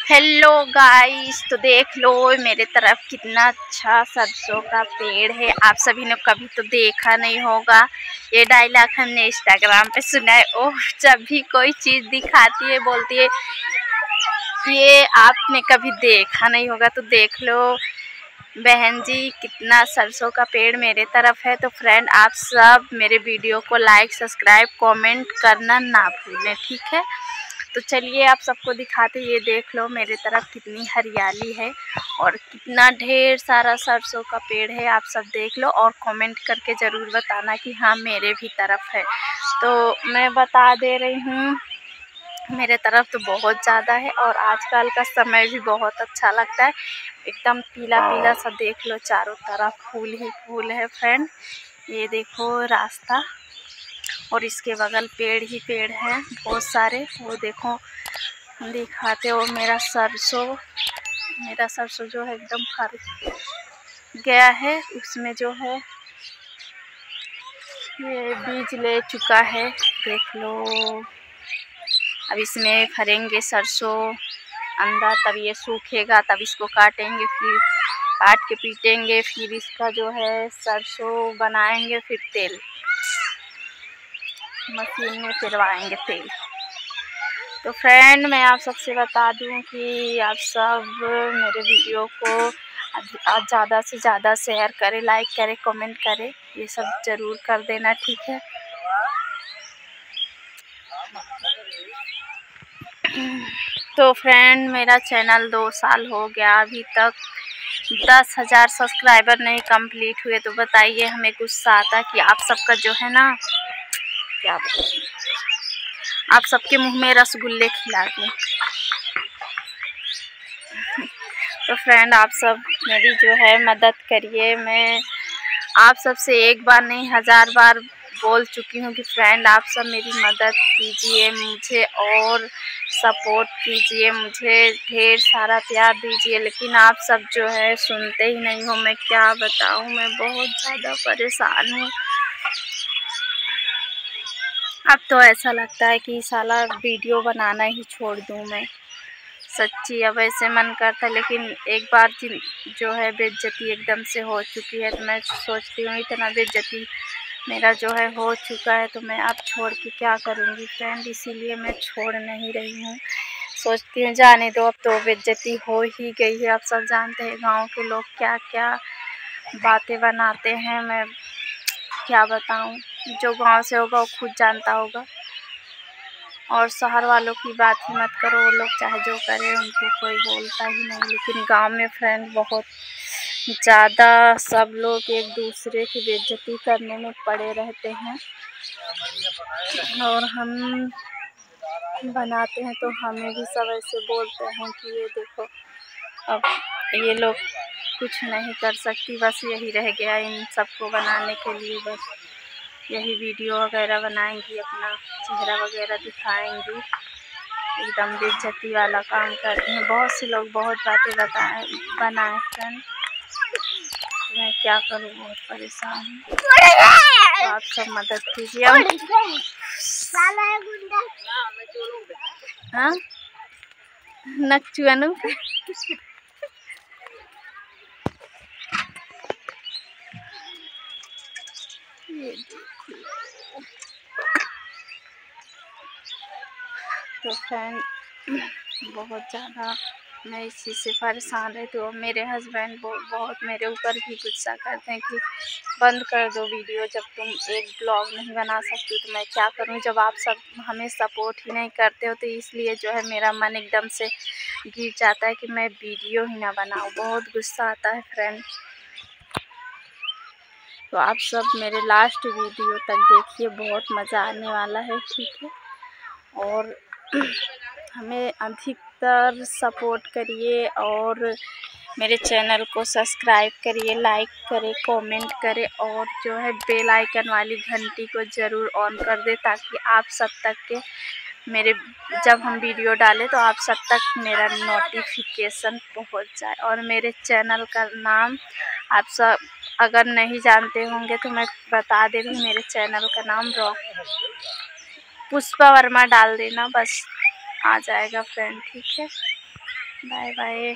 Hello guys, तो देख लो मेरे तरफ कितना अच्छा सरसों का पेड़ है। आप सभी ने कभी तो देखा नहीं होगा। ये डायलॉग हमने इंस्टाग्राम पे सुना है। ओह, जब भी कोई चीज़ दिखाती है बोलती है ये आपने कभी देखा नहीं होगा। तो देख लो बहन जी, कितना सरसों का पेड़ मेरे तरफ है। तो फ्रेंड, आप सब मेरे वीडियो को लाइक, सब्सक्राइब, कमेंट करना ना भूलें, ठीक है। तो चलिए आप सबको दिखाते, ये देख लो मेरे तरफ कितनी हरियाली है और कितना ढेर सारा सरसों का पेड़ है। आप सब देख लो और कमेंट करके ज़रूर बताना कि हाँ मेरे भी तरफ है। तो मैं बता दे रही हूँ, मेरे तरफ तो बहुत ज़्यादा है और आजकल का समय भी बहुत अच्छा लगता है। एकदम पीला पीला सा देख लो, चारों तरफ फूल ही फूल है फ्रेंड। ये देखो रास्ता और इसके बगल पेड़ ही पेड़ हैं बहुत सारे। वो देखो दिखाते हो मेरा सरसों जो है एकदम फर गया है। उसमें जो है ये बीज ले चुका है, देख लो। अब इसमें भरेंगे सरसों अंदर, तब ये सूखेगा, तब इसको काटेंगे, फिर काट के पीटेंगे, फिर इसका जो है सरसों बनाएंगे, फिर तेल मशीन में फिरवाएंगे तेल। तो फ्रेंड, मैं आप सबसे बता दूं कि आप सब मेरे वीडियो को ज़्यादा से ज़्यादा शेयर करें, लाइक करें, कमेंट करें, ये सब ज़रूर कर देना, ठीक है। तो फ्रेंड, मेरा चैनल 2 साल हो गया, अभी तक 10,000 सब्सक्राइबर नहीं कंप्लीट हुए। तो बताइए, हमें गुस्सा आता कि आप सबका जो है ना, क्या आप सबके मुंह में रसगुल्ले खिला के। तो फ्रेंड, आप सब मेरी जो है मदद करिए। मैं आप सबसे एक बार नहीं 1000 बार बोल चुकी हूँ कि फ्रेंड आप सब मेरी मदद कीजिए, मुझे और सपोर्ट कीजिए, मुझे ढेर सारा प्यार दीजिए, लेकिन आप सब जो है सुनते ही नहीं हो। मैं क्या बताऊँ, मैं बहुत ज़्यादा परेशान हूँ। अब तो ऐसा लगता है कि साला वीडियो बनाना ही छोड़ दूँ मैं, सच्ची। अब ऐसे मन करता, लेकिन एक बार जो है बेइज्जती एकदम से हो चुकी है, तो मैं सोचती हूँ इतना बेइज्जती मेरा जो है हो चुका है, तो मैं अब छोड़ के क्या करूँगी फ्रेंड। इसीलिए मैं छोड़ नहीं रही हूँ, सोचती हूँ जाने दो, अब तो बेइज्जती हो ही गई है। आप सब जानते हैं गांव के लोग क्या क्या बातें बनाते हैं, मैं क्या बताऊँ। जो गांव से होगा वो खुद जानता होगा, और शहर वालों की बात ही मत करो, वो लोग चाहे जो करे उनको कोई बोलता ही नहीं। लेकिन गांव में फ्रेंड बहुत ज़्यादा सब लोग एक दूसरे की बेइज्जती करने में पड़े रहते हैं, और हम बनाते हैं तो हमें भी सब ऐसे बोलते हैं कि ये देखो, अब ये लोग कुछ नहीं कर सकती, बस यही रह गया इन सबको बनाने के लिए, बस यही वीडियो वगैरह बनाएंगी, अपना चेहरा वगैरह दिखाएंगी, एकदम बेइज्जती वाला काम करते हैं। बहुत से लोग बहुत बातें बनाए फ्रेंड, मैं क्या करूँ, बहुत परेशान हूँ। तो आप सब मदद कीजिए। हाँ नक्चुअनु तो फ्रेंड, बहुत ज़्यादा मैं इस चीज़ से परेशान रहती हूँ। मेरे हस्बैंड बहुत मेरे ऊपर भी गुस्सा करते हैं कि बंद कर दो वीडियो, जब तुम एक ब्लॉग नहीं बना सकती तो मैं क्या करूँ, जब आप सब हमें सपोर्ट ही नहीं करते हो। तो इसलिए जो है मेरा मन एकदम से गिर जाता है कि मैं वीडियो ही ना बनाऊँ, बहुत गुस्सा आता है फ्रेंड। तो आप सब मेरे लास्ट वीडियो तक देखिए, बहुत मज़ा आने वाला है, ठीक है। और हमें अधिकतर सपोर्ट करिए और मेरे चैनल को सब्सक्राइब करिए, लाइक करें, कमेंट करें, और जो है बेल आइकन वाली घंटी को ज़रूर ऑन कर दें, ताकि आप सब तक के मेरे जब हम वीडियो डालें तो आप सब तक मेरा नोटिफिकेशन पहुंच जाए। और मेरे चैनल का नाम आप सब अगर नहीं जानते होंगे तो मैं बता दे रही हूँ, मेरे चैनल का नाम पुष्पा वर्मा डाल देना, बस आ जाएगा फ्रेंड, ठीक है। Bye bye.